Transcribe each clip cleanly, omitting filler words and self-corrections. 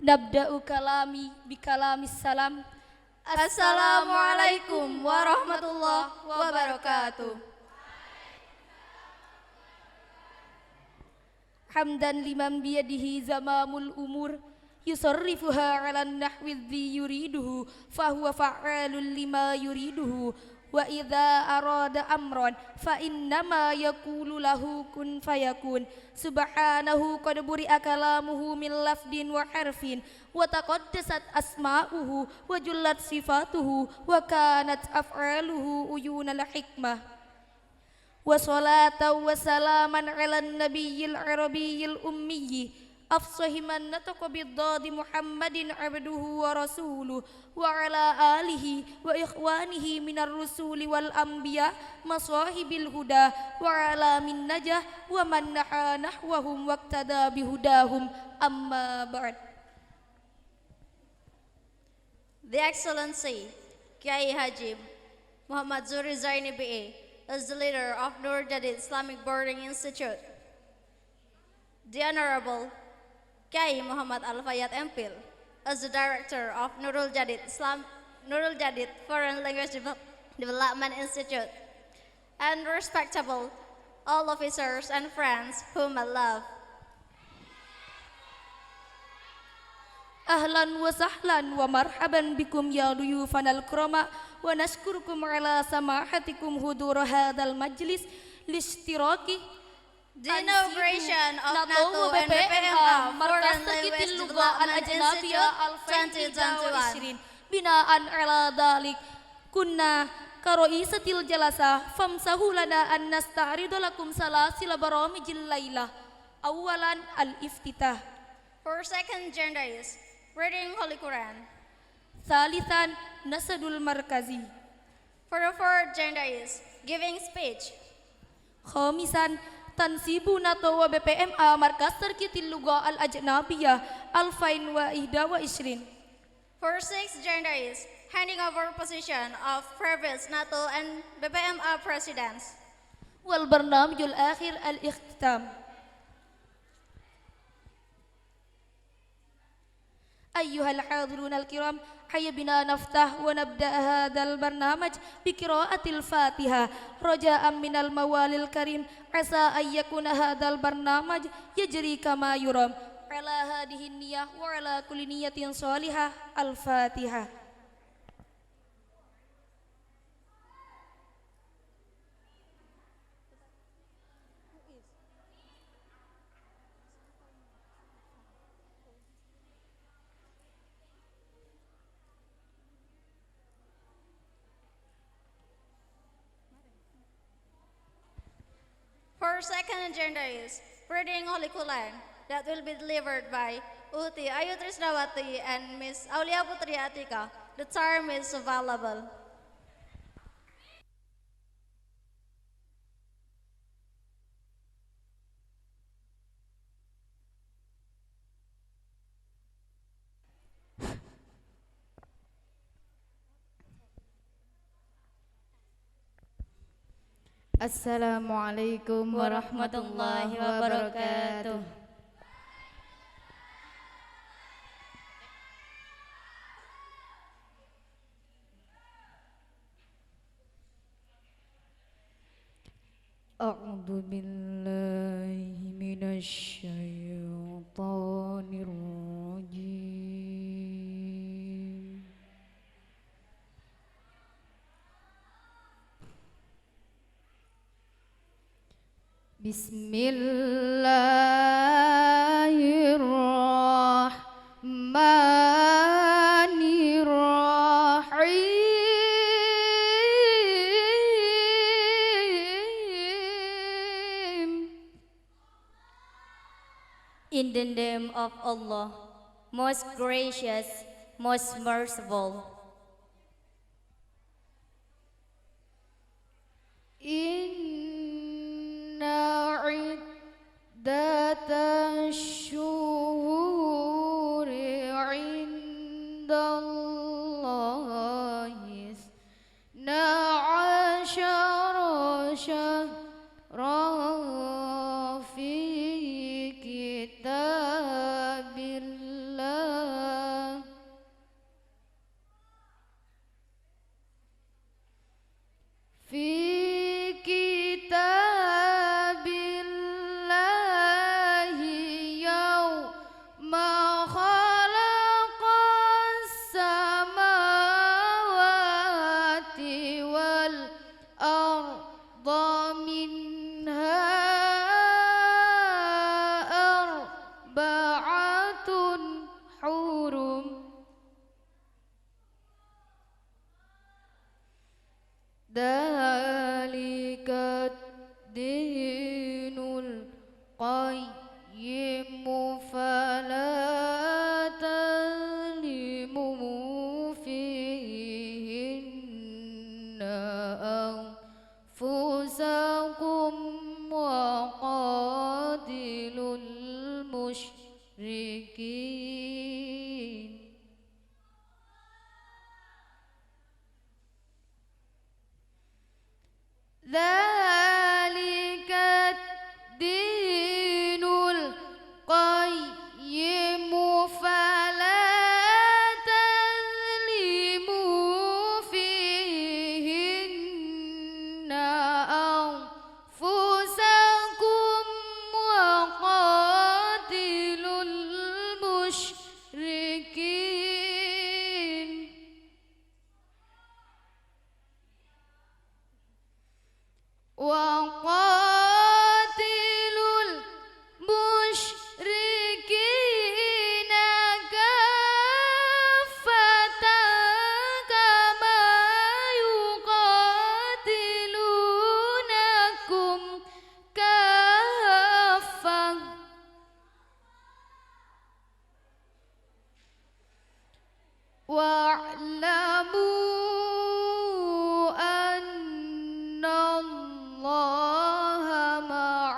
Nabda'u kalami bikalamis salam. Assalamualaikum warahmatullahi wabarakatuh. Hamdan liman biyadihi zamamul umur yusarrifuha ala nahwi dhi yuriduhu fahuwa fa'alul lima yuriduhu wa idza arada amran fa innama yaqulu lahu kun fayakun subhanahu qad buri'a kalamuhu min lafdin wa harfin wa taqaddasat asma'uhu wa jullat sifatuhu wa kanat af'aluhu uyunal hikmah wa salatan wa salaman ala nabiyil arabiyyil ummiyyi afsahi man nataqa biddadi Muhammadin abduhu wa rasuluh wa ala alihi wa ikhwanihi minar rusuli wal anbiya masahibil huda wa ala min najah wa man naha nahwahum waqtada bihudahum amma ba'd. The Excellency Kiai Haji Muhammad Zuri Zaini BA is the leader of Nur Jadid Islamic Boarding Institute. The Honorable Kiai Muhammad Al-Fayyad MPhil is the director of Nurul Jadid Foreign Language Development Institute, and respectable all officers and friends whom I love. Ahlan wa sahlan wa marhaban bikum ya duyufanal krama wa nashkurukum ala samahatikum hudur hadal majlis listiraki The inauguration of NATO and BPMA Foreign Language Development Institute 2021. Binaan ala dalik kunna karoisatil jalasa famsahu lana an nasta'ridu lakum salasil baramijil laila. Awalan al-iftitah. For second gender is reading Holy Quran. Thalithan nasadul markazi. For the fourth gender is giving speech. Khamisan tansibu NATO wa BPMA markas terkitil luga al-ajnabiyah alfain wa ihda wa ishrin. For sixth gender is handing over position of previous NATO and BPMA presidents. Wal barnamijul akhir al-ikhtitam. Ayyuhal hadirun al-kiram, hayya bina naftah wa nabda hadal barnamaj biqiraatil Fatihah raja'an minal mawalil karim asa ayyakuna hadal barnamaj yajri kama yuram ala hadihi niyah wa ala kulli niyatin salihah. Al-Fatihah. For second gender is reading Holy Quran that will be delivered by Uti Ayu Trisnawati and Miss Aulia Putri Atika. The term is available. Assalamualaikum warahmatullahi wabarakatuh. A'udzu billahi minasy syaithanir rajim. Bismillahirrahmanirrahim. In the name of Allah, most gracious, most merciful. Inna iddatash-syuhuri 'indallahi isna 'asyara syahran. في كتاب الله حور ذلك الدين القيم فلا تظلموا فيهن أنفسكم وقاتلوا المشركين ذلك الدين القيم فلا تظلموا فيهن أنفسكم وقاتلوا المشركين وقاتلوا المشركين كافة كما يقاتلونكم كافة واعلموا أن الله مع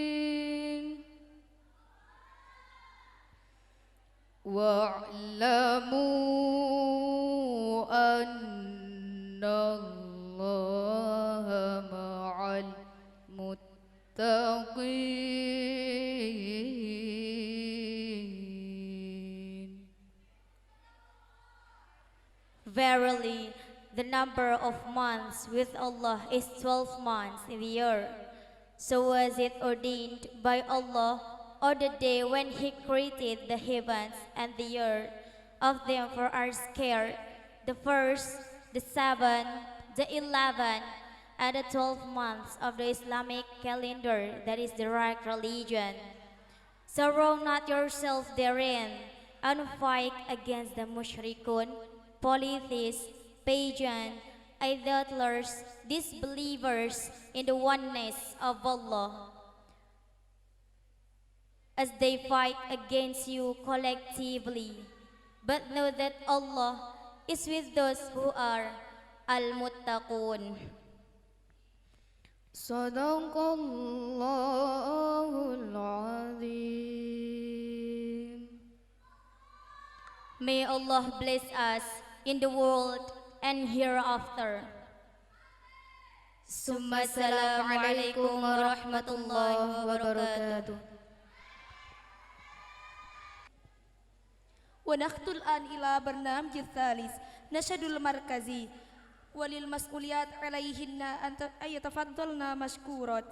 المتقين واعلموا أن الله مع المتقين. Verily, the number of months with Allah is 12 months in the year. So was it ordained by Allah on the day when He created the heavens and the earth. Of them for our care, the first, the 7th, the 11th, and the 12 months of the Islamic calendar, that is the right religion. So wrong not yourself therein, and fight against the mushrikun, polytheists, pagan, idolaters, disbelievers in the oneness of Allah, as they fight against you collectively. But know that Allah is with those who are al-muttaqun. Sadaqallahul Azim. May Allah bless us in the world and hereafter. Summa assalamu alaikum warahmatullahi wabarakatuh. ونخطو الآن إلى برنامج الثالث نشد المركزي وللمسؤوليات عليهن أن يتفضلن مشكورات.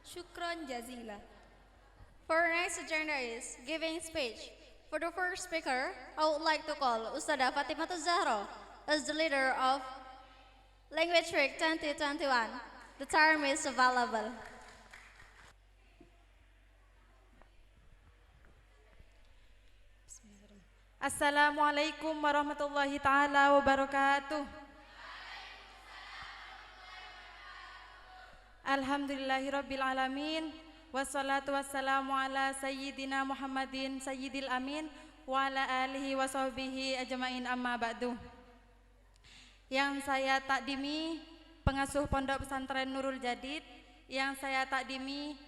Syukran jazila. For our next agenda is giving speech. For the first speaker, I would like to call Ustadzah Fatimah Zahra as the leader of Language Week 2021. The term is available. Assalamualaikum warahmatullahi taala wabarakatuh. Alhamdulillahirabbil alamin wassalatu wassalamu ala sayyidina Muhammadin sayyidil amin wa ala alihi wa sahbihi ajmain amma ba'du. Yang saya takdimi pengasuh Pondok Pesantren Nurul Jadid, yang saya takdimi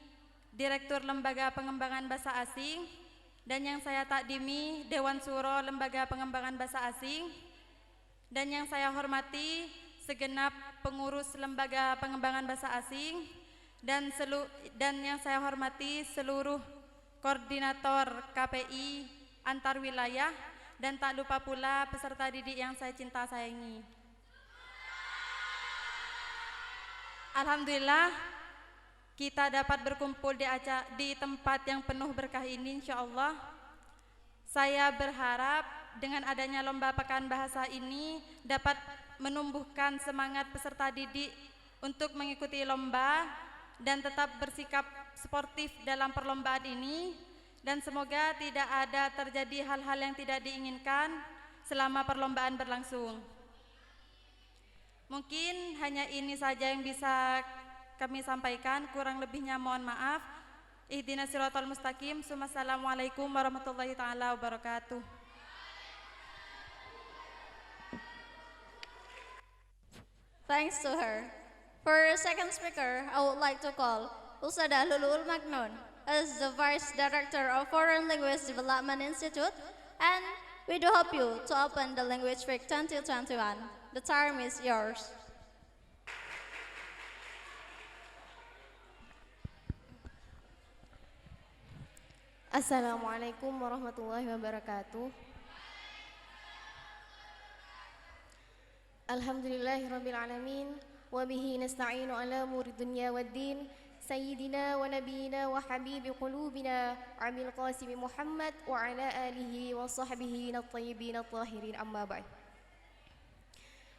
Direktur Lembaga Pengembangan Bahasa Asing, dan yang saya takdimi Dewan Syuro Lembaga Pengembangan Bahasa Asing, dan yang saya hormati segenap pengurus Lembaga Pengembangan Bahasa Asing, dan yang saya hormati seluruh koordinator KPI antar wilayah, dan tak lupa pula peserta didik yang saya cinta sayangi. Alhamdulillah kita dapat berkumpul di tempat yang penuh berkah ini, insyaallah. Saya berharap dengan adanya lomba pekan bahasa ini dapat menumbuhkan semangat peserta didik untuk mengikuti lomba dan tetap bersikap sportif dalam perlombaan ini, dan semoga tidak ada terjadi hal-hal yang tidak diinginkan selama perlombaan berlangsung. Mungkin hanya ini saja yang bisa kami sampaikan, kurang lebihnya mohon maaf. Ihdinas siratal mustaqim. Assalamualaikum warahmatullahi taala wabarakatuh. Thanks to her. For our second speaker, I would like to call Ustadzah Lulul Magnun as the Vice Director of Foreign Language Development Institute, and we do hope you to open the Language Week 2021. The time is yours. Assalamualaikum warahmatullahi wabarakatuh. Alhamdulillahirabbil alamin wa bihi nasta'inu ala umuri dunya waddin. Sayyidina wa nabiyina wa habibi qulubina Abil Qasim Muhammad wa ala alihi wa sahbihi at-tayyibin at-tahirin, amma ba'd.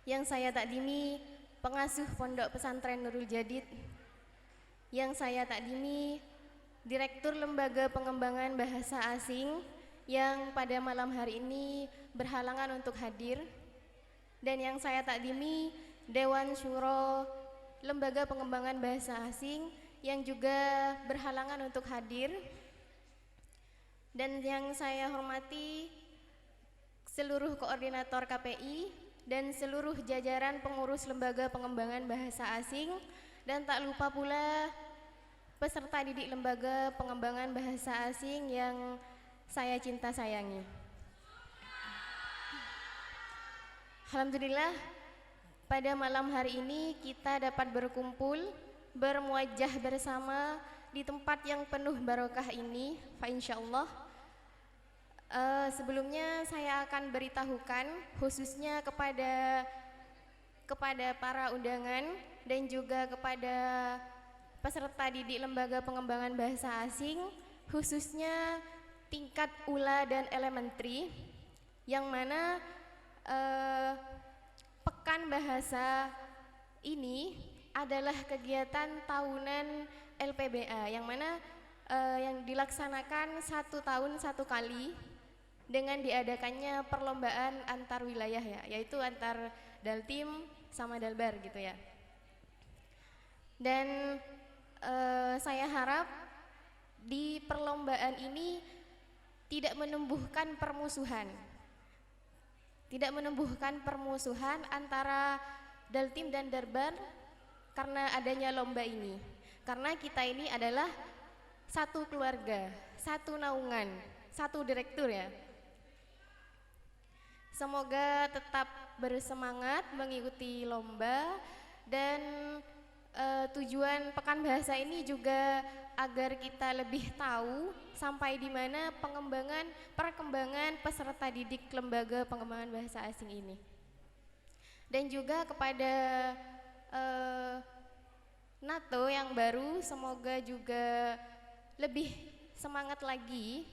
Yang saya takdimi pengasuh Pondok Pesantren Nurul Jadid, yang saya takdimi Direktur Lembaga Pengembangan Bahasa Asing yang pada malam hari ini berhalangan untuk hadir, dan yang saya takdimi Dewan Syuro Lembaga Pengembangan Bahasa Asing yang juga berhalangan untuk hadir, dan yang saya hormati seluruh koordinator KPI dan seluruh jajaran pengurus Lembaga Pengembangan Bahasa Asing, dan tak lupa pula peserta didik Lembaga Pengembangan Bahasa Asing yang saya cinta sayangi. Alhamdulillah, pada malam hari ini kita dapat berkumpul, bermuajah bersama di tempat yang penuh barokah ini, fa insyaallah. Sebelumnya saya akan beritahukan khususnya kepada para undangan dan juga kepada peserta didik Lembaga Pengembangan Bahasa Asing, khususnya tingkat ula dan elementary, yang mana pekan bahasa ini adalah kegiatan tahunan LPBA, yang mana yang dilaksanakan 1 tahun 1 kali dengan diadakannya perlombaan antar wilayah, ya, yaitu antar Daltim sama Dalbar gitu ya. Dan saya harap di perlombaan ini tidak menumbuhkan permusuhan, antara Daltim dan Darbar karena adanya lomba ini. Karena kita ini adalah satu keluarga, satu naungan, satu direktur, ya. Semoga tetap bersemangat mengikuti lomba, dan tujuan pekan bahasa ini juga agar kita lebih tahu sampai di mana perkembangan peserta didik Lembaga Pengembangan Bahasa Asing ini. Dan juga kepada NATO yang baru semoga juga lebih semangat lagi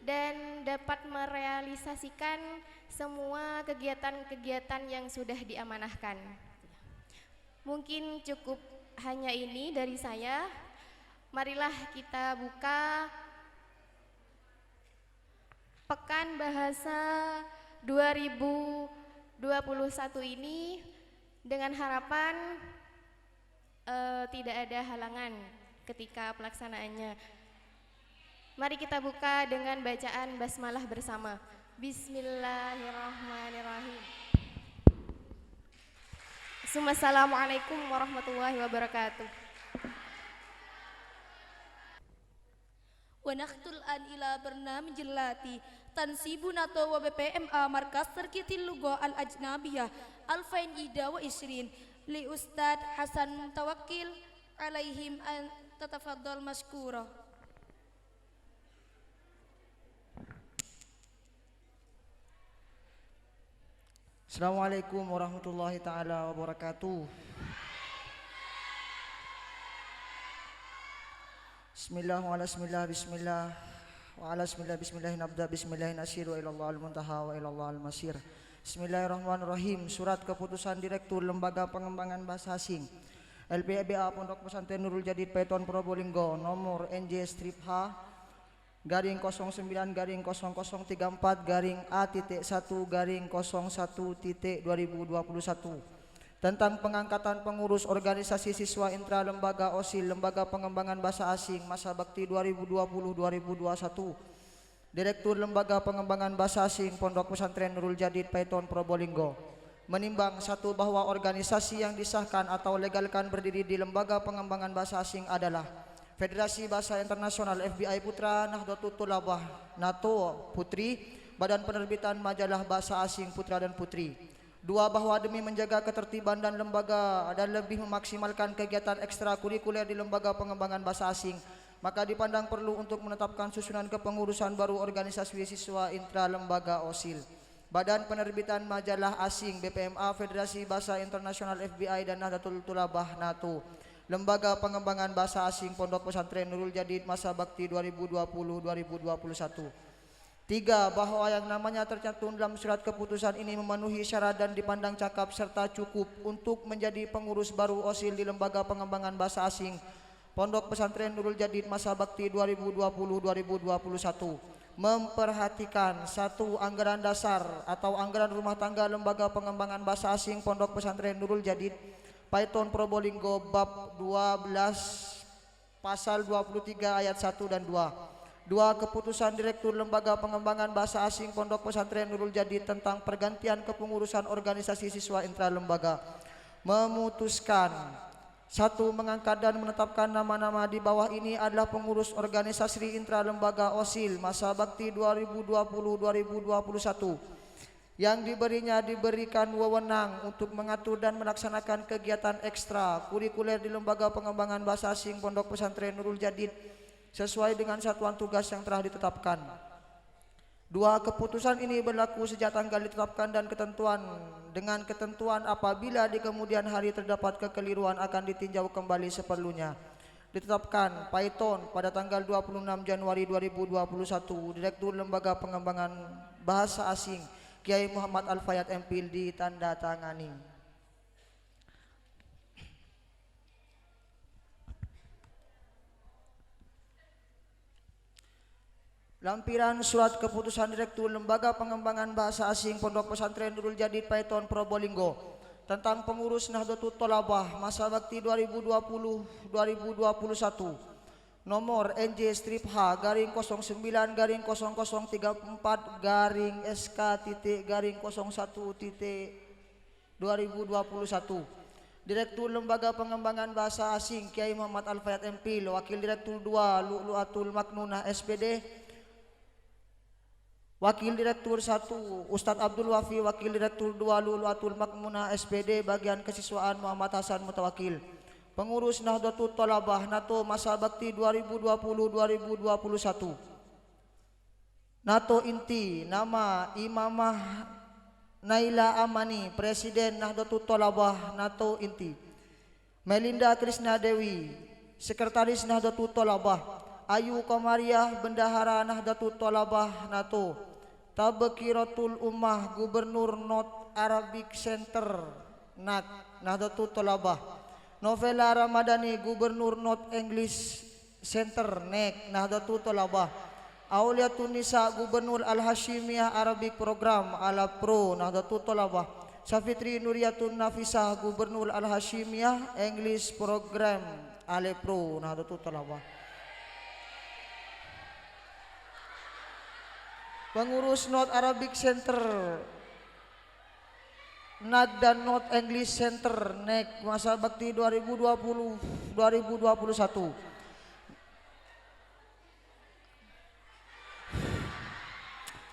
dan dapat merealisasikan semua kegiatan-kegiatan yang sudah diamanahkan. Mungkin cukup hanya ini dari saya. Marilah kita buka Pekan Bahasa 2021 ini dengan harapan tidak ada halangan ketika pelaksanaannya. Mari kita buka dengan bacaan basmalah bersama. Bismillahirrahmanirrahim. Assalamualaikum warahmatullahi wabarakatuh. Wa naqtul an ila barnamij allati tansibu NATO wa BPMA Markas Terkitil Lugha Al Ajnabiyah Alfain Ida wa Isrin li Ustad Hasan Tawakkil alaihim an tatafaddal mashkura. Assalamualaikum warahmatullahi taala wabarakatuh. Bismillah wa ala bismillah bismillah wa ala bismillah nabda bismillahin asiru ilallah al-muntaha wa ilallah al-masir. Bismillahirrahmanirrahim. Surat keputusan Direktur Lembaga Pengembangan Bahasa Asing LPBA Pondok Pesantren Nurul Jadid Paiton Probolinggo nomor NJ strip H garing 09 garing 0034 garing A.1 garing 01.2021 tentang pengangkatan pengurus organisasi siswa intra lembaga OSIL Lembaga Pengembangan Bahasa Asing masa bakti 2020-2021. Direktur Lembaga Pengembangan Bahasa Asing Pondok Pesantren Nurul Jadid Paiton Probolinggo menimbang satu bahwa organisasi yang disahkan atau legalkan berdiri di Lembaga Pengembangan Bahasa Asing adalah Federasi Bahasa Internasional FBI Putra, Nahdlatul Thalabah NATO Putri, Badan Penerbitan Majalah Bahasa Asing Putra dan Putri. Dua, bahwa demi menjaga ketertiban dan lembaga dan lebih memaksimalkan kegiatan ekstrakurikuler di Lembaga Pengembangan Bahasa Asing, maka dipandang perlu untuk menetapkan susunan kepengurusan baru organisasi siswa intra lembaga OSIL, Badan Penerbitan Majalah Asing BPMA, Federasi Bahasa Internasional FBI dan Nahdlatul Thalabah NATO, Lembaga Pengembangan Bahasa Asing Pondok Pesantren Nurul Jadid masa bakti 2020-2021. 3, bahwa yang namanya tercantum dalam surat keputusan ini memenuhi syarat dan dipandang cakap serta cukup untuk menjadi pengurus baru OSIL di Lembaga Pengembangan Bahasa Asing Pondok Pesantren Nurul Jadid masa bakti 2020-2021. Memperhatikan satu, anggaran dasar atau anggaran rumah tangga Lembaga Pengembangan Bahasa Asing Pondok Pesantren Nurul Jadid Paiton Probolinggo bab 12 pasal 23 ayat 1 dan 2. 2, keputusan Direktur Lembaga Pengembangan Bahasa Asing Pondok Pesantren Nurul Jadid tentang pergantian kepengurusan organisasi siswa intra lembaga memutuskan 1, mengangkat dan menetapkan nama-nama di bawah ini adalah pengurus organisasi intra lembaga OSIL masa bakti 2020-2021 yang diberikan wewenang untuk mengatur dan melaksanakan kegiatan ekstra kurikuler di Lembaga Pengembangan Bahasa Asing Pondok Pesantren Nurul Jadid sesuai dengan satuan tugas yang telah ditetapkan. 2, keputusan ini berlaku sejak tanggal ditetapkan dan dengan ketentuan apabila di kemudian hari terdapat kekeliruan akan ditinjau kembali seperlunya. Ditetapkan Paiton pada tanggal 26 Januari 2021. Direktur Lembaga Pengembangan Bahasa Asing Kiai Muhammad Al-Fayat MPhil ditandatangani. Lampiran surat keputusan Direktur Lembaga Pengembangan Bahasa Asing Pondok Pesantren Nurul Jadid Paiton Probolinggo tentang pengurus Nahdlatul Thalabah masa bakti 2020-2021 nomor NJ strip H garing 09 garing 0034 garing SK titik garing 01 titik 2021. Direktur Lembaga Pengembangan Bahasa Asing Kiai Muhammad Al-Fayat MPhil, Wakil Direktur 2 Lu'lu'atul Maknunah SPD, Wakil Direktur 1 Ustadz Abdul Wafi, Wakil Direktur 2 Lu'lu'atul Maknunah SPD Bagian Kesiswaan Muhammad Hasan Mutawakil. Pengurus Nahdlatul Thalabah NATO masa bakti 2020-2021. NATO inti nama Imamah Naila Amani, Presiden Nahdlatul Thalabah NATO Inti. Melinda Krishna Dewi, Sekretaris Nahdlatul Thalabah. Ayu Komariah, Bendahara Nahdlatul Thalabah NATO. Tabekiratul Ummah, Gubernur North Arabic Center NAC Nahdlatul Thalabah. Novela Ramadhani, Gubernur North English Center NEC Nahdlatul Thalabah. Auliatun Nisa, Gubernur Al-Hashimiyah Arabic Program Alapro Nahdlatul Thalabah. Safitri Nuriyatun Nafisah, Gubernur Al-Hashimiyah English Program Alepro Nahdlatul Thalabah. Pengurus North Arabic Center NAD dan North English Center NEC masa bakti 2020-2021.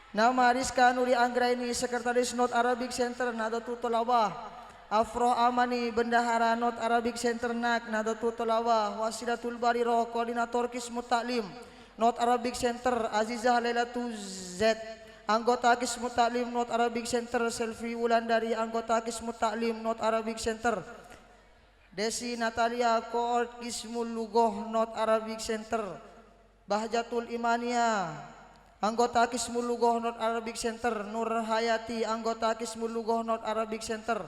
Nama Rizka Nuri Anggraini, Sekretaris North Arabic Center Nahdlatul Thalabah. Afroh Amani, Bendahara North Arabic Center NAC Nahdlatul Thalabah. Wasilatul Bariroh, Koordinator Kismut Taklim North Arabic Center. Azizah Lailatul Z, anggota Kismut Taklim North Arabic Center. Selvi Wulandari, anggota Kismut Taklim North Arabic Center. Desi Natalia, Koord Kismul Lugoh North Arabic Center. Bahjatul Imania, anggota Kismul Lugoh North Arabic Center. Nur Hayati, anggota Kismul Lugoh North Arabic Center.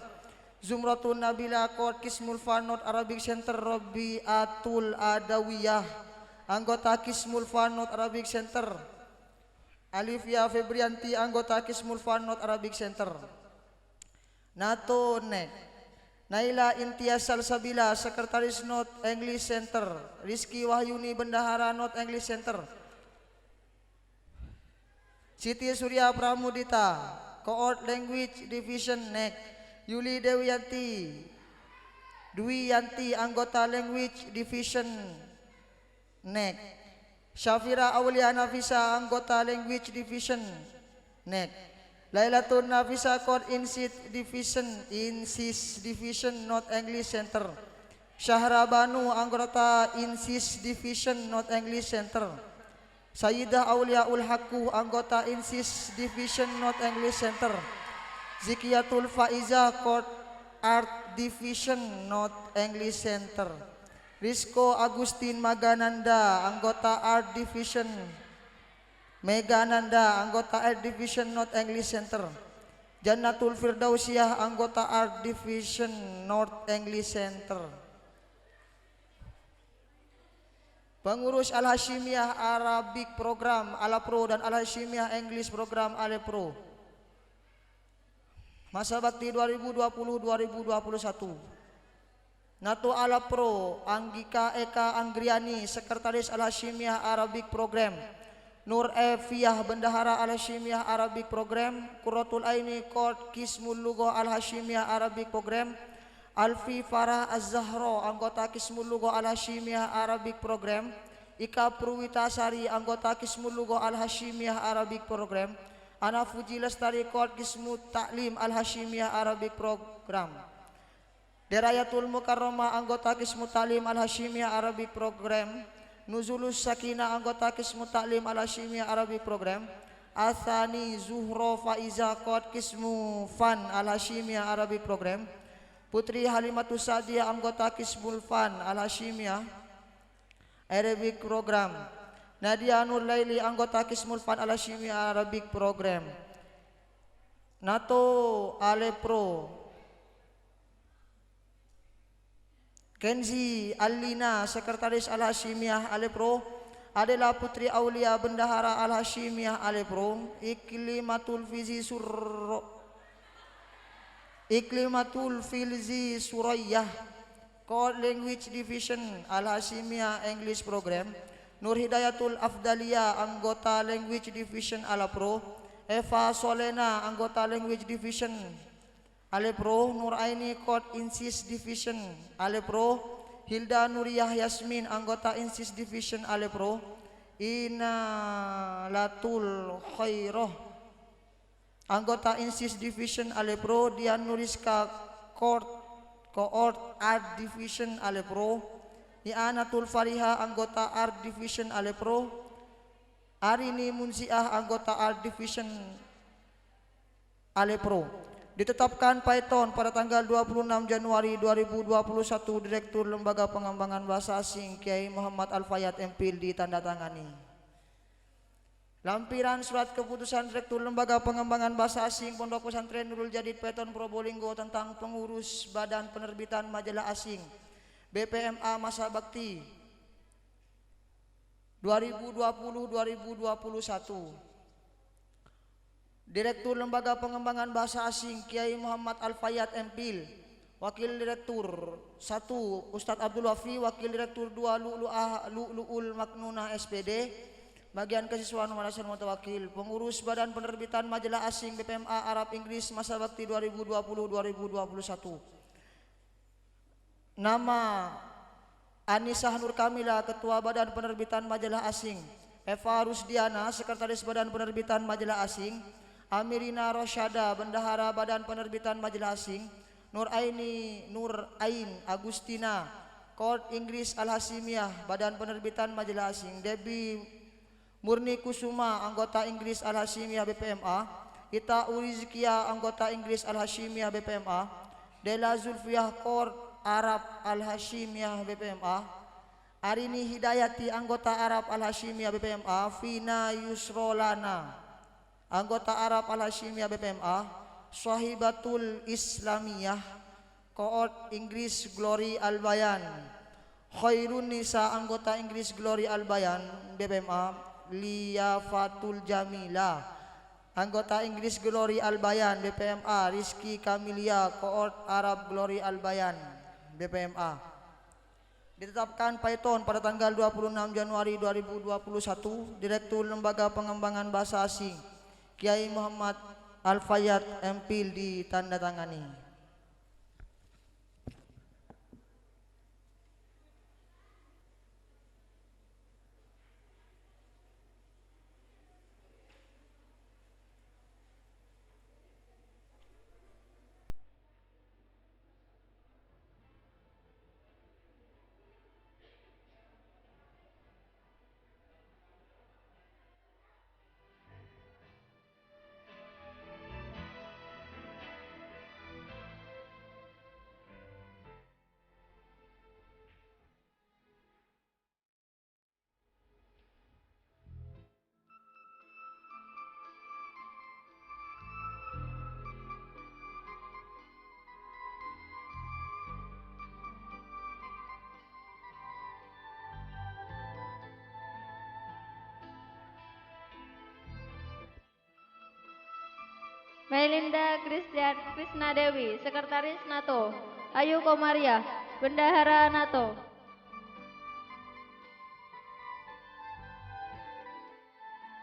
Zumratun Nabila, Koord Kismul Fan North Arabic Center. Robiatul Adawiyah, anggota Kismul Fan North Arabic Center. Alifia Febrianti, anggota Kismul Fan North Arabic Center. NATO NEC. Naila Intias Salsabila, Sekretaris North English Center. Rizky Wahyuni, Bendahara North English Center. Siti Surya Pramudita, Koord Language Division NEC. Yuli Dwiyanti, anggota Language Division NEC. Syafira Aulia Nafisa, anggota Language Division NEC. Lailatun Nafisa, Koord Insis Division North English Center. Syahra Banu, anggota Insis Division North English Center. Sayyidah Auliaul Haqqu, anggota Insis Division North English Center. Zikiatul Faiza, Koord Art Division North English Center. Rizko Agustin Magananda, anggota Art Division Megananda, anggota Art Division North English Center. Jannatul Firdausiah, anggota Art Division North English Center. Pengurus Al-Hashimiyah Arabic Program Alapro dan Al-Hashimiyah English Program Alepro. Masa bakti 2020-2021. NATO Alapro, Anggika Eka Anggriani, Sekretaris Al-Hashimiyah Arabic Program. Nur Efiyah, Bendahara Al-Hashimiyah Arabic Program. Qurratul Aini, Koord Kismul Lughah Al-Hashimiyah Arabic Program. Alfi Farah Az-Zahra, anggota Kismul Lughah Al-Hashimiyah Arabic Program. Ika Purwitasari, anggota Kismul Lughah Al-Hashimiyah Arabic Program. Ana Fuji Lestari, Koord Kismut Taklim Al-Hashimiyah Arabic Program. Derayatul Mukarramah, anggota Kismut Taklim Al-Hashimiyah Arabic Program. Nuzulus Sakinah, anggota Kismut Taklim Al-Hashimiyah Arabic Program. Athani Zuhro Faiza, Koord Kismu Fan Al-Hashimiyah Arabic Program. Putri Halimatus Sa'diyah, anggota Kismul Fan Al-Hashimiyah Arabic Program. Nadia Nur Laili, anggota Kismul Fan Al-Hashimiyah Arabic Program. NATO Alepro. Kenzi Alina, Sekretaris Al-Hashimiyah Alepro. Adela Putri Aulia, Bendahara Al-Hashimiyah Alepro. Iklimatul Filzi Surayah, Koord Language Division Al-Hashimiyah English Program. Nur Hidayatul Afdaliyah, anggota Language Division Alapro. Eva Solena, anggota Language Division Alepro. Nur Aini, Koord Insis Division Alepro. Hilda Nuriyah Yasmin, anggota Insis Division Alepro. Ina Latul Khairoh, anggota Insis Division Alepro. Dian Nuriska, Koord Art Division Alepro. Ni'anatul Fariha, anggota Art Division Alepro. Arini Munziah, anggota Art Division Alepro. Ditetapkan Python pada tanggal 26 Januari 2021, Direktur Lembaga Pengembangan Bahasa Asing Kiai Muhammad Al-Fayat MPhil ditandatangani. Lampiran surat keputusan Direktur Lembaga Pengembangan Bahasa Asing Pondok Pesantren Nurul Jadid Python Probolinggo tentang pengurus Badan Penerbitan Majalah Asing BPMA Masa Bakti 2020-2021. Direktur Lembaga Pengembangan Bahasa Asing Kiai Muhammad Al-Fayat MPhil, Wakil Direktur 1 Ustadz Abdul Wafi, Wakil Direktur 2 Lu'ul Maknunah SPD, Bagian Kesiswaan Madrasah Mutawakil, Pengurus Badan Penerbitan Majalah Asing BPMA Arab Inggris Masa Bakti 2020-2021. Nama Anisah Nur Kamila, Ketua Badan Penerbitan Majalah Asing. Eva Rusdiana, Sekretaris Badan Penerbitan Majalah Asing. Amirina Rosyada, Bendahara Badan Penerbitan Majalah Asing. Nur Ain Agustina, Kod Inggris Al-Hasimiyah, Badan Penerbitan Majalah Asing. Debbie Murni Kusuma, Anggota Inggris Al-Hasimiyah BPMA. Ita Urizkia, Anggota Inggris Al-Hasimiyah BPMA. Dela Zulfiyah, Kod Arab Al-Hasimiyah BPMA. Arini Hidayati, Anggota Arab Al-Hasimiyah BPMA. Vina Yusrolana, Anggota Arab Al-Hasimiyah BPMA. Sahibatul Islamiyah, Koord Inggris Glory Al-Bayan. Khairun Nisa, Anggota Inggris Glory Al-Bayan BPMA. Liyafatul Jamila, Anggota Inggris Glory Al-Bayan BPMA. Rizky Kamilia, Koord Arab Glory Al-Bayan BPMA. Ditetapkan Python pada tanggal 26 Januari 2021, Direktur Lembaga Pengembangan Bahasa Asing Kiai Muhammad Al-Fayat MPhil ditandatangani. Melinda Krishna Dewi, Sekretaris NATO. Ayu Komaria, Bendahara NATO.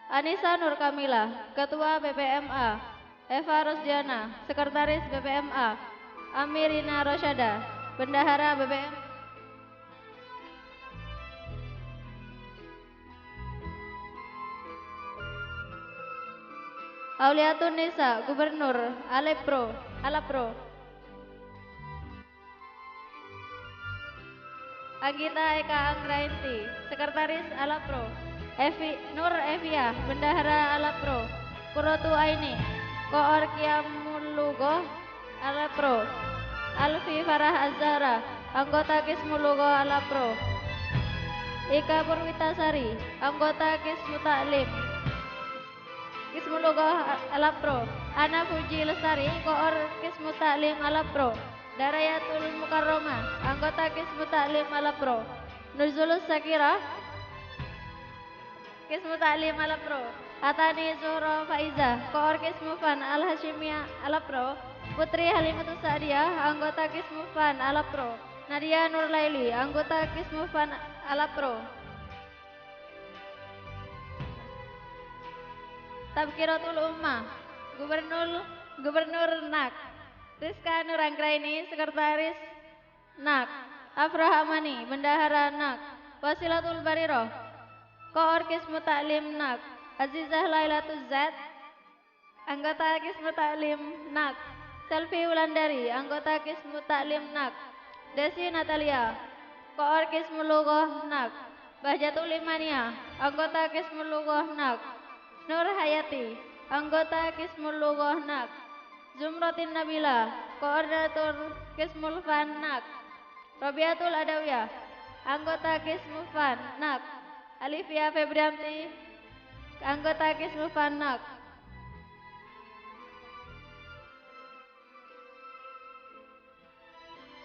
Anissa Nur Kamila, Ketua BPMA. Eva Rosdiana, Sekretaris BPMA. Amirina Rosyada, Bendahara BPMA. Auliatun Nisa, Gubernur Alapro. Anggita Eka Anggrainti, Sekretaris Alapro. Nur Evia, Bendahara Alapro. Kurotu Aini, Koor Kiamulugo Alapro. Alfi Farah Azhara, Anggota Kismulugo Alapro. Ika Purwitasari, Anggota Kismu Taklim Kismulugo Alapro. Ana Fuji Lestari, Koor Kismu Taklim Alapro. Darayatul Mukarromah, Anggota Kismu Taklim Alapro. Nuzulus Sakira, Kismu Taklim Alapro. Atani Zuhro Faiza, Koor Kismu Fan Al-Hashimiyah Alapro. Putri Halimatus Sa'diyah, Anggota Kismu Fan Alapro. Nadia Nurlaili, Anggota Kismu Fan Alapro. Tabkiratul Ummah, Gubernur NAK. Rizka Nur Anggraini, Sekretaris NAK. Afrah Amani, Bendahara NAK. Wasilatul Bariroh, Koor Kismu Taklim NAK. Azizah Lailatul Zat, Anggota Kismu Taklim NAK. Selvi Wulandari, Anggota Kismu Taklim NAK. Desi Natalia, Koor Kismu Lugoh NAK. Bahjatul Imania, Anggota Kismu Lugoh NAK. Nur Hayati, Anggota Kismu Lugoh NAK. Zumratin Nabila, Koordinator Kismul Fan NAK. Robiatul Adawiyah, anggota Kismul Fan NAK. Alifia Febrianti, anggota Kismul Fan NAK.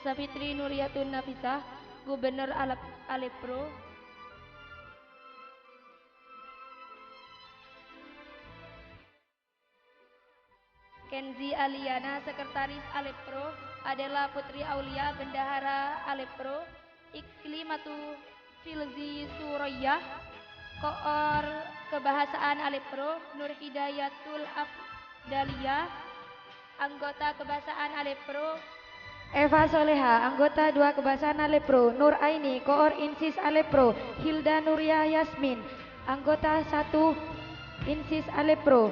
Safitri Nuriyatun Nafisah, Gubernur Alepro. Kenzi Aliana, Sekretaris Alepro. Adela Putri Aulia, Bendahara Alepro. Iklimatu Filzi Surayah, Koor Kebahasaan Alepro. Nur Hidayatul Afdalia, anggota Kebahasaan Alepro. Eva Soleha, anggota 2 Kebahasaan Alepro. Nur Aini, Koor Insis Alepro. Hilda Nuria Yasmin, anggota 1 Insis Alepro.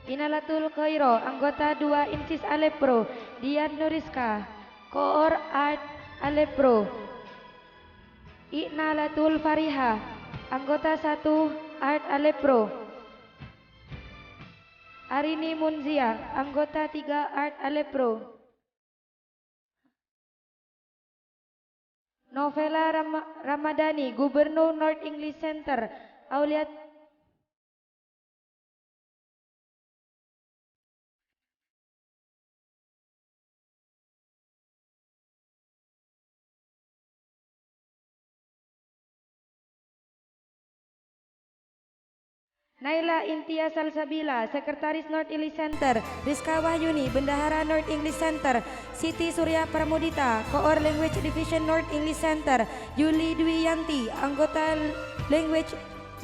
Inalatul Khairo, anggota 2 Insis Alepro. Dian Nuriska, Koor Art Alepro. Inalatul Fariha, anggota 1 Art Alepro. Arini Munzia, anggota 3 Art Alepro. Novela Ramadhani, Gubernur North English Center. Aulia Naila Intia Salsabila, Sekretaris North English Center. Rizka Wahyuni, Bendahara North English Center. Siti Surya Pramudita, Koor Language Division North English Center. Yuli Dwi Yanti, anggota Language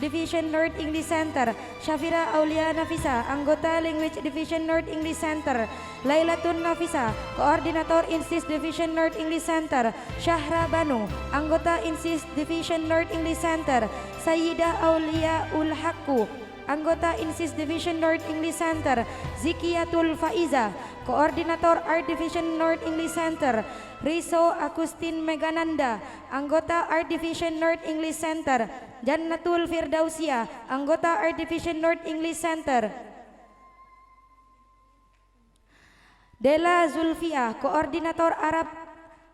Division North English Center. Syafira Aulia Nafisa, anggota Language Division North English Center. Lailatun Nafisa, Koordinator Insis Division North English Center. Syahra Banu, anggota Insis Division North English Center. Sayyidah Aulia Ul Haqqu, anggota Insis Division North English Center. Zikiatul Faiza, Koordinator Art Division North English Center. Riso Agustin Megananda, anggota Art Division North English Center. Jannatul Firdausia, anggota Art Division North English Center. Dela Zulfia, Koordinator Arab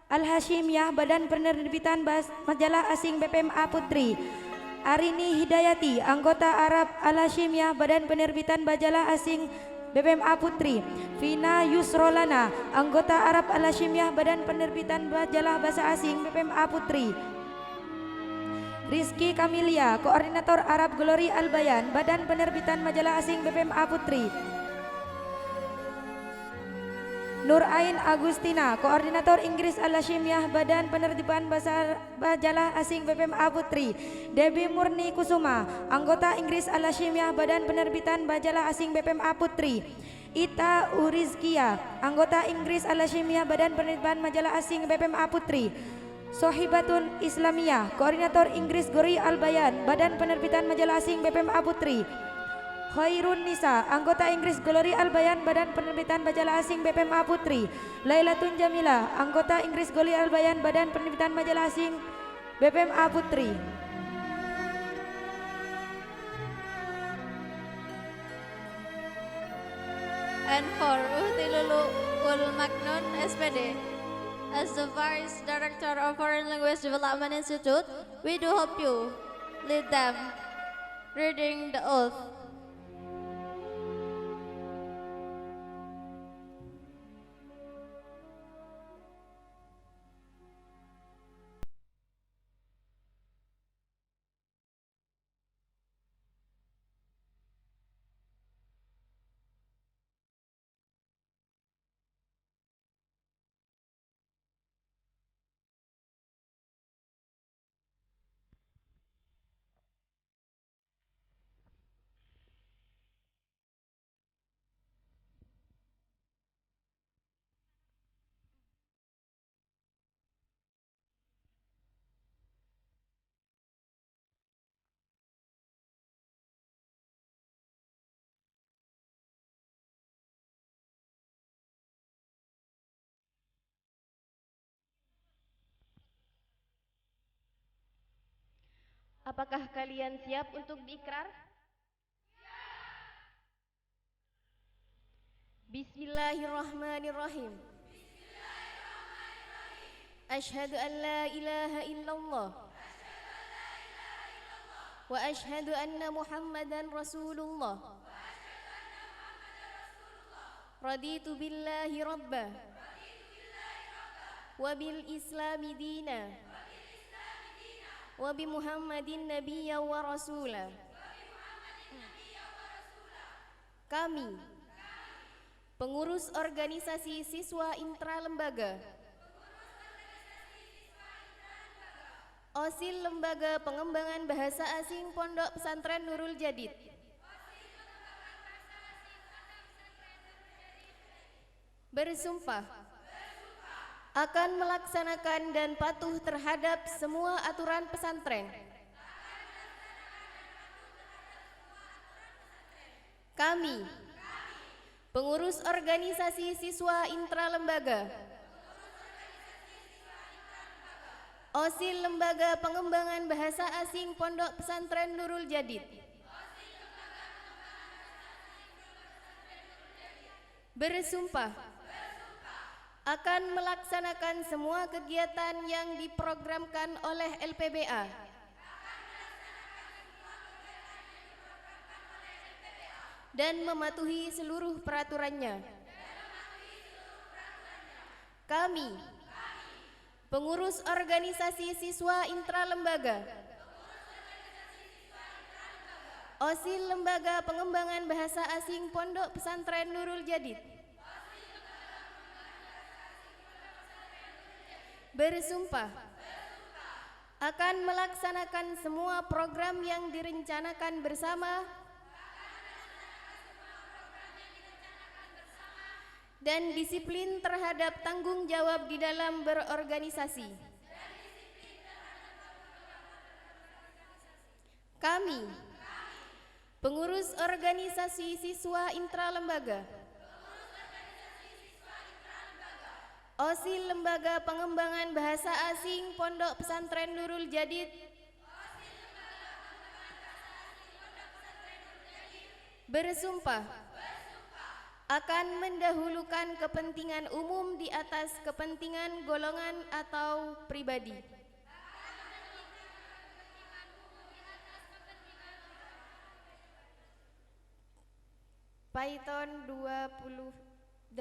Al-Hashimiyah, Badan Penerbitan Majalah Asing BPMA Putri. Arini Hidayati, anggota Arab Al-Hashimiyah, Badan Penerbitan Majalah Asing BPMA Putri. Vina Yusrolana, anggota Arab Al-Hashimiyah, Badan Penerbitan Majalah Bahasa Asing BPMA Putri. Rizky Kamilia, Koordinator Arab Glory Al-Bayan, Badan Penerbitan Majalah Asing BPMA Putri. Nur Ain Agustina, Koordinator Inggris Al-Hashimiyah, Badan Penerbitan Majalah Asing BPMA Putri. Debbie Murni Kusuma, anggota Inggris Al-Hashimiyah, Badan Penerbitan Majalah Asing BPMA Putri. Ita Urizkia, anggota Inggris Al-Hashimiyah, Badan Penerbitan Majalah Asing BPMA Putri. Sohibatun Islamiyah, Koordinator Inggris Gori Al-Bayan, Badan Penerbitan Majalah Asing BPMA Putri. Khairun Nisa, anggota Inggris Glory Al-Bayan, Badan Penerbitan Majalah Asing BPMA Putri. Lailatun Jamila, anggota Inggris Glory Al-Bayan, Badan Penerbitan Majalah Asing BPMA Putri. And for Uhti Lulu Ul Maknun, SPD. As the Vice Director of Foreign Language Development Institute, we do hope you lead them reading the oath. Apakah kalian siap untuk diikrar? Bismillahirrahmanirrahim. Asyhadu an la ilaha illallah wa asyhadu anna Muhammadan Rasulullah. Raditu billahi rabba wa bil islami dina wa bi Muhammadin nabiyya wa rasula. Kami, pengurus organisasi siswa intralembaga, OSIL Lembaga Pengembangan Bahasa Asing Pondok Pesantren Nurul Jadid, bersumpah akan melaksanakan dan patuh terhadap semua aturan pesantren. Kami, pengurus organisasi siswa intralembaga, OSIL Lembaga Pengembangan Bahasa Asing Pondok Pesantren Nurul Jadid, bersumpah akan melaksanakan semua kegiatan yang diprogramkan oleh LPBA dan mematuhi seluruh peraturannya. Kami, pengurus organisasi siswa intralembaga, OSIL Lembaga Pengembangan Bahasa Asing Pondok Pesantren Nurul Jadid, bersumpah akan melaksanakan semua program yang direncanakan bersama dan disiplin terhadap tanggung jawab di dalam berorganisasi. Kami, pengurus organisasi siswa intralembaga, OSIL Lembaga Pengembangan Bahasa Asing Pondok Pesantren Nurul Jadid, bersumpah akan mendahulukan kepentingan umum di atas kepentingan golongan atau pribadi. Python 28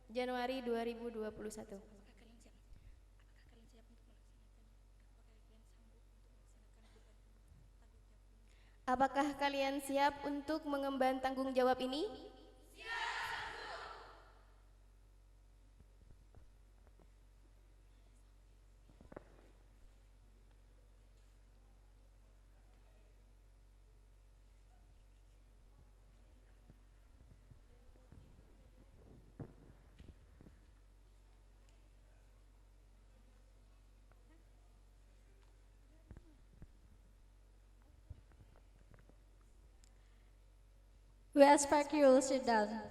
Januari 2021. Apakah kalian siap untuk mengemban tanggung jawab ini? We expect you to sit down.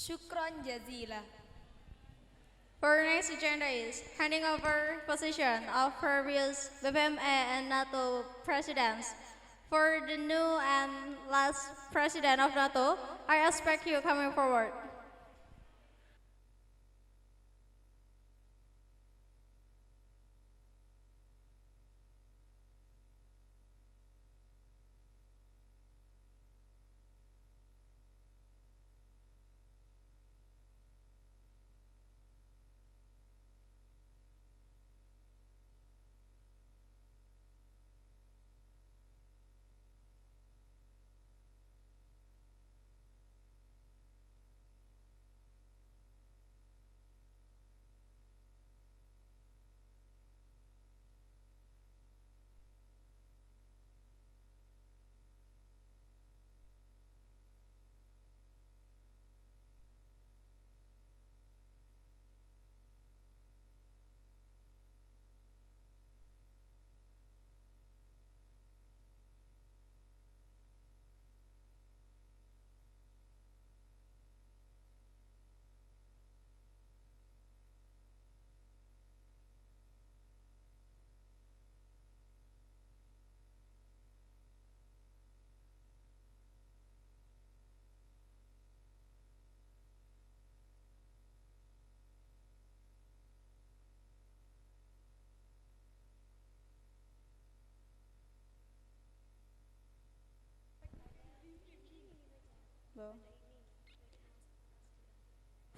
Syukron jazila. For next agenda is handing over position of previous BPMA and NATO presidents. For the new and last president of NATO, I expect you coming forward.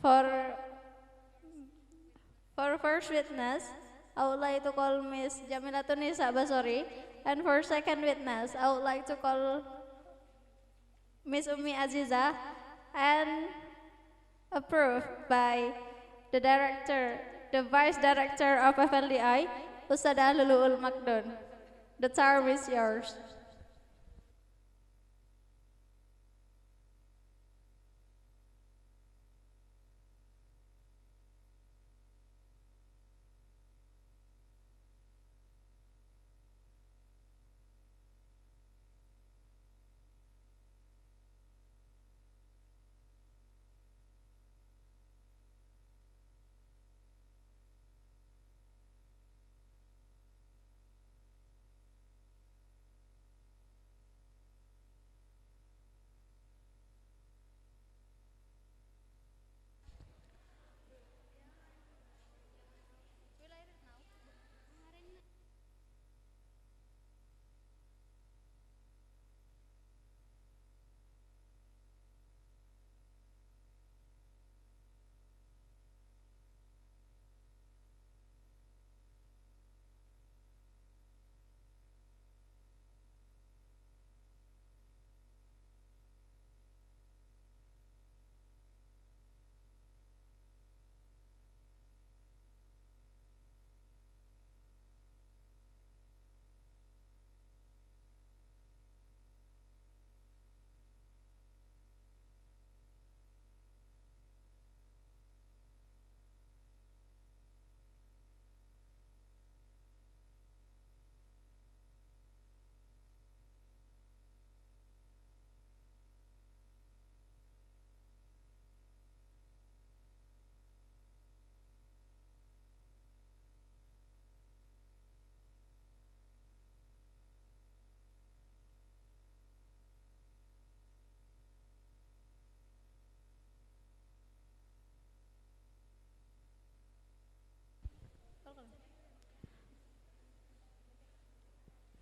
For first witness, I would like to call Miss Jamila Tunisa Basori, and for second witness, I would like to call Miss Umi Aziza, and approved by the director, the vice director of FLDI, Ustadzah Luluul Makdun. The term is yours.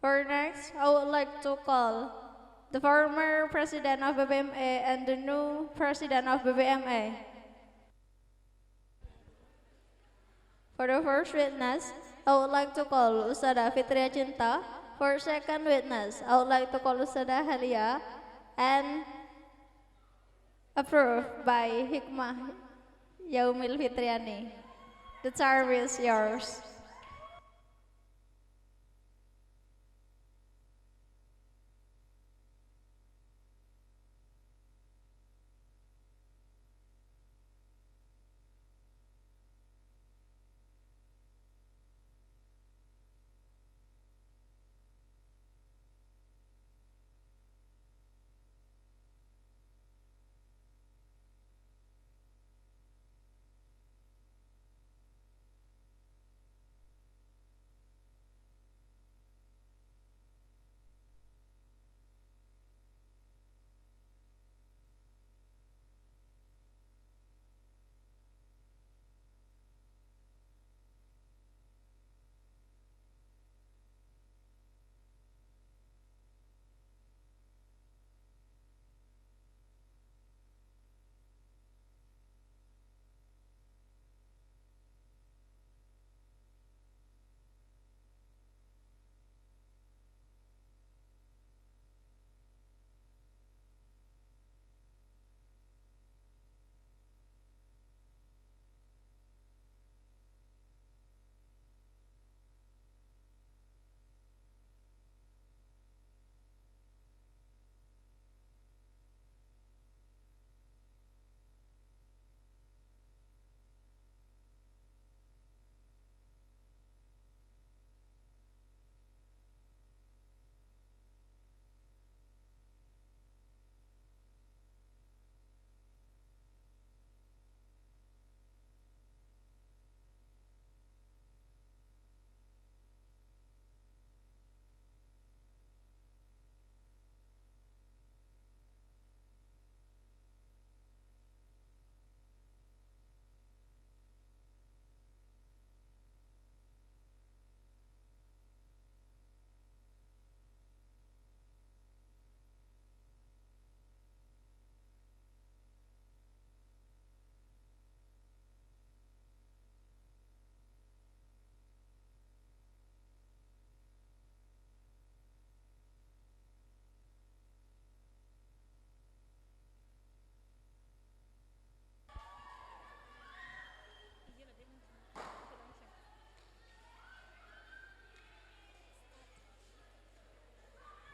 For next, I would like to call the former president of BBMA and the new president of BBMA. For the first witness, I would like to call Ustadzah Fitria Cinta. For second witness, I would like to call Ustadzah Halia, and approved by Hikmah Yaumil Fitriani. The term is yours.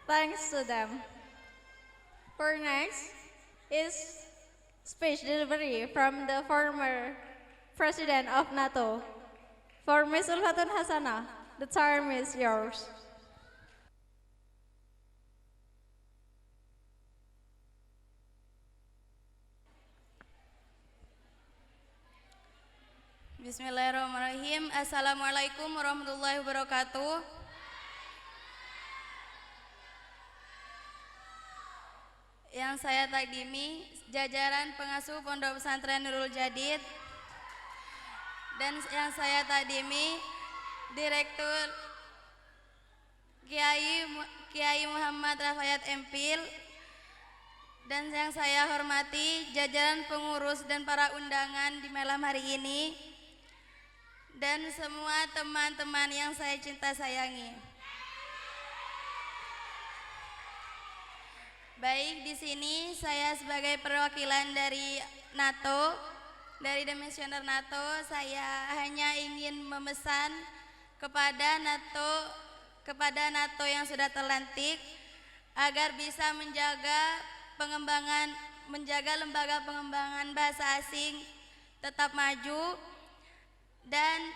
Thanks to them. For next is speech delivery from the former president of NATO. For Ms. Ulfatun Hasanah, the time is yours. Bismillahirrahmanirrahim. Assalamualaikum warahmatullahi wabarakatuh. Yang saya takdimi jajaran pengasuh Pondok Pesantren Nurul Jadid, dan yang saya takdimi Direktur Kiai Muhammad Rafayat Empil, dan yang saya hormati jajaran pengurus dan para undangan di malam hari ini, dan semua teman-teman yang saya cinta sayangi. Baik, di sini saya sebagai perwakilan dari NATO, dari Demisioner NATO, saya hanya ingin memesan kepada NATO yang sudah terlantik agar bisa menjaga lembaga pengembangan bahasa asing tetap maju dan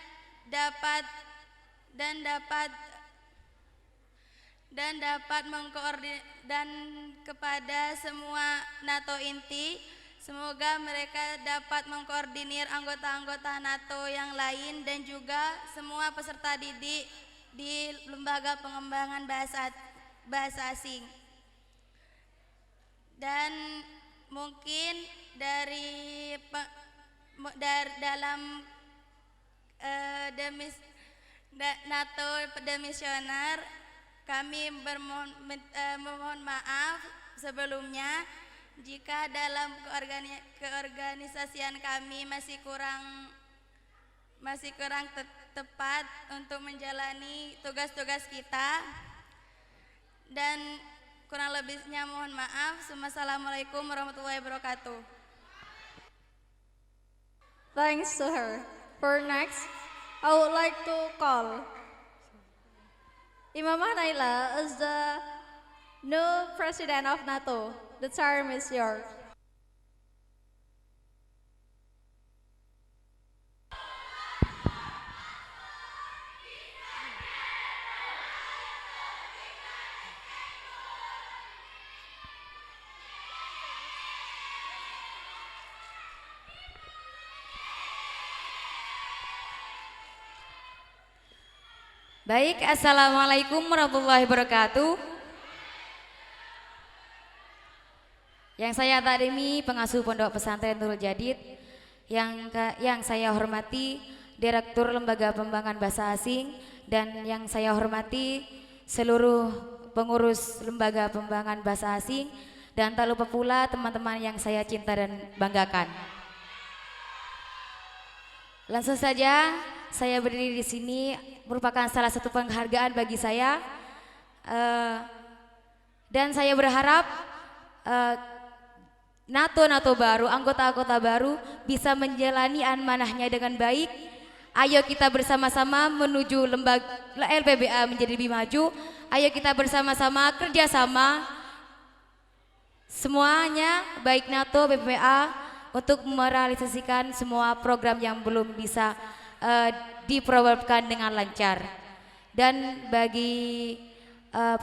kepada semua NATO inti, semoga mereka dapat mengkoordinir anggota-anggota NATO yang lain dan juga semua peserta didik di lembaga pengembangan bahasa asing. Dan mungkin dalam NATO Demisioner, kami memohon maaf sebelumnya jika dalam keorganisasian kami masih kurang tepat untuk menjalani tugas-tugas kita, dan kurang lebihnya mohon maaf. Assalamualaikum warahmatullahi wabarakatuh. Thanks to her. For next, I would like to call Imamah Naila as the new president of NATO. The time is yours. Baik, assalamualaikum warahmatullahi wabarakatuh. Yang saya takdimi pengasuh Pondok Pesantren Nurul Jadid, yang saya hormati Direktur Lembaga Pengembangan Bahasa Asing, dan yang saya hormati seluruh pengurus Lembaga Pengembangan Bahasa Asing, dan tak lupa pula teman-teman yang saya cinta dan banggakan. Langsung saja, saya berdiri di sini merupakan salah satu penghargaan bagi saya, dan saya berharap NATO baru, anggota-anggota baru bisa menjalani amanahnya dengan baik. Ayo kita bersama-sama menuju lembaga LPBA menjadi lebih maju. Ayo kita bersama-sama kerjasama semuanya, baik NATO, BPA, untuk merealisasikan semua program yang belum bisa diprogramkan dengan lancar. Dan bagi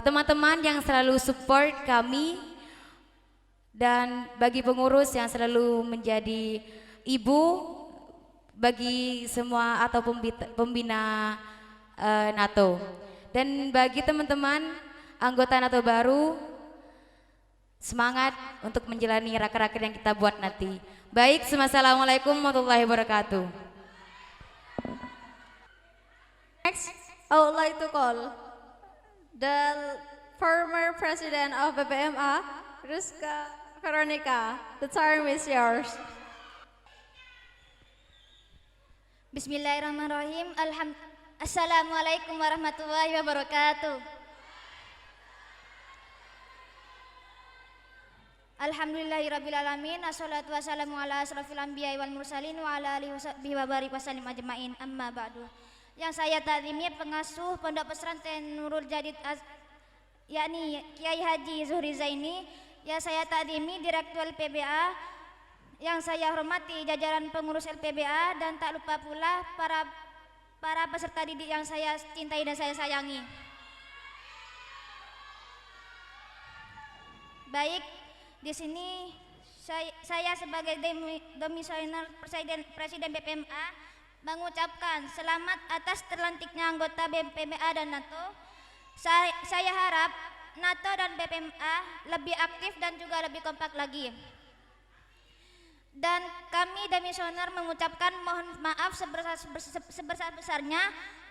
teman-teman yang selalu support kami, dan bagi pengurus yang selalu menjadi ibu bagi semua atau pembina NATO, dan bagi teman-teman anggota NATO baru, semangat untuk menjalani raker-raker yang kita buat nanti. Baik, assalamualaikum warahmatullahi wabarakatuh. Next, I would like to call the former president of BPMA, Rizka Veronica. The time is yours. Bismillahirrahmanirrahim. Assalamualaikum warahmatullahi wabarakatuh. Alhamdulillahirabbil alamin. Assalatu wassalamu ala asrofil anbiya'i wal mursalin wa ala alihi wa barik wasallim ajmain. Amma ba'du. Yang saya takdimi pengasuh Pondok Pesantren Nurul Jadid yakni Kiai Haji Zuhri Zaini, yang saya takdimi Direktur LPBA, yang saya hormati jajaran pengurus LPBA, dan tak lupa pula para peserta didik yang saya cintai dan saya sayangi. Baik, di sini saya sebagai Demisioner Presiden BPMA mengucapkan selamat atas terlantiknya anggota BPMA dan NATO. Saya harap NATO dan BPMA lebih aktif dan juga lebih kompak lagi. Dan kami Demisioner mengucapkan mohon maaf sebesar-besarnya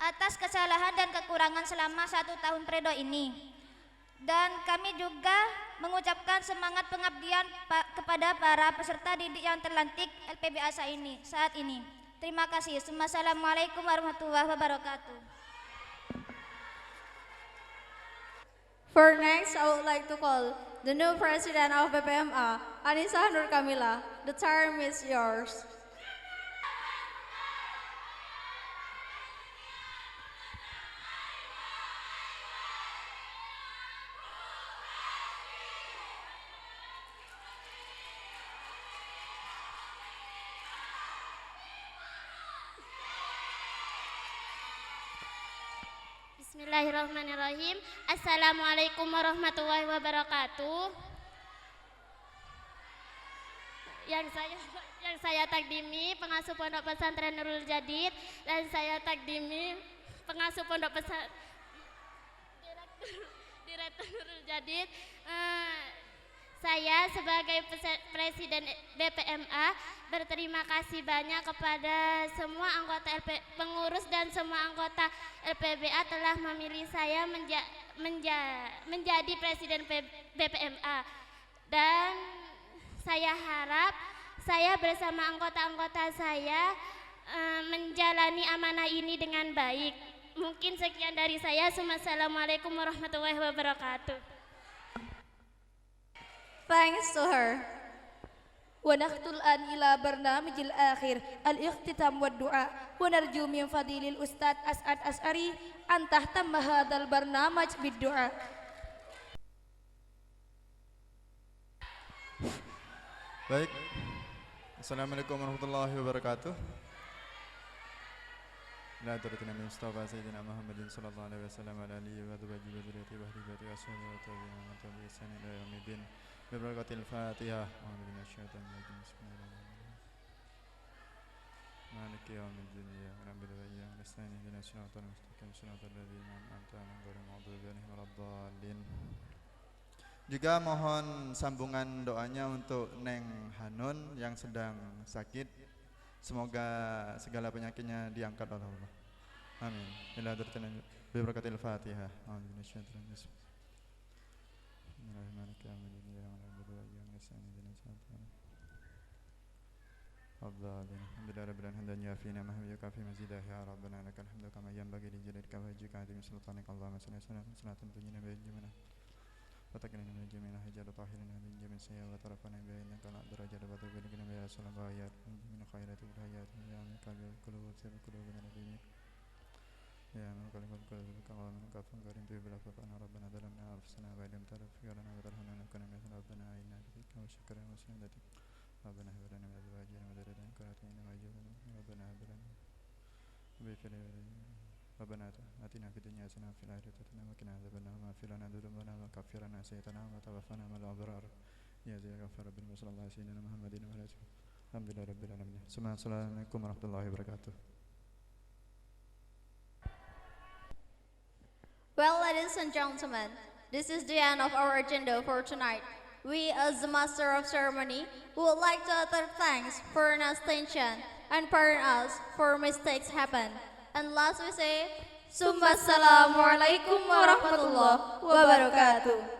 atas kesalahan dan kekurangan selama 1 tahun periode ini. Dan kami juga mengucapkan semangat pengabdian kepada para peserta didik yang terlantik LPBA saat ini. Terima kasih. Wassalamualaikum warahmatullahi wabarakatuh. For next, I would like to call the new president of BPMA, Anissa Nur Kamila. The term is yours. Bismillahirrahmanirrahim. Assalamualaikum warahmatullahi wabarakatuh. Yang saya takdimi pengasuh Pondok Pesantren Nurul Jadid, dan saya takdimi pengasuh Pondok Pesantren Direktur Nurul Jadid. Saya sebagai Presiden BPMA berterima kasih banyak kepada semua anggota pengurus dan semua anggota LPBA telah memilih saya menjadi Presiden BPMA. Dan saya harap saya bersama anggota-anggota saya menjalani amanah ini dengan baik. Mungkin sekian dari saya. Wassalamualaikum warahmatullahi wabarakatuh. Thanks to her. ونختم الآن إلى برنامج الآخر الاختتام والدعاء ونرجو من فضيل الأستاذ أسعد أشعري أن تهتم هذا البرنامج بالدعاء. Baik. Assalamualaikum warahmatullahi wabarakatuh. La taratina min Mustafa Sayyidina Muhammadin sallallahu alaihi wasallam ala alihi wa sahbihi wa dzurriyyati wa ahli ashabihi wa tabi'in wa tabi'in ila yaumil Bibarakatil Fatihah. A'udzu minasyaitonir rajim. Bismillahirrahmanirrahim. Maliki yaumiddin. Iyyaka na'budu wa iyyaka nasta'in. Ihdinas siratal mustaqim. Siratal ladzina an'amta 'alaihim ghairil maghdubi 'alaihim waladdallin. Juga mohon sambungan doanya untuk Neng Hanun yang sedang sakit. Semoga segala penyakitnya diangkat oleh Allah. Amin. Ila hadratina bibarakatil Fatihah. A'udzu minasyaitonir rajim. Bismillahirrahmanirrahim. Alhamdulillah rabbil alamin ya fina ma huwa kafi mazidah ya rabbana lakal hamdu kama yanbaghi li jalika wajhika adim sultanika Allahumma salli salatan tunyina bi jamina wa takina min jamina hajar tahirina min jamin sayya wa tarafana bi innaka la darajat wa tubilina bi sallallahu ayat min khairatil hayat ya min qalbi qulub sir qulubina nabiyyi ya min qalbi qulub kama min kafan garin bi bila fa ana rabbana zalamna anfusana wa lam taghfir lana wa tarhamna nakuna min rabbana inna bika wa shukran wa sunnatik ربنا هب لنا من ازواجنا وذرياتنا قرة اعين واجعلنا ربنا هب لنا ربنا آتنا في الدنيا حسنة وفي الآخرة حسنة وقنا عذاب النار واغفر لنا ذنوبنا وكفر عنا سيئاتنا وتوفنا مع الأبرار يا ذي الغفار ربنا صلى الله عليه وسلم محمد وعلى آله الحمد لله رب العالمين. Assalamualaikum warahmatullahi wabarakatuh. Well, ladies and gentlemen, this is the end of our agenda for tonight. We, as the master of ceremony, would like to utter thanks for an attention and pardon us for mistakes happen. And last we say, Assalamualaikum warahmatullahi wabarakatuh.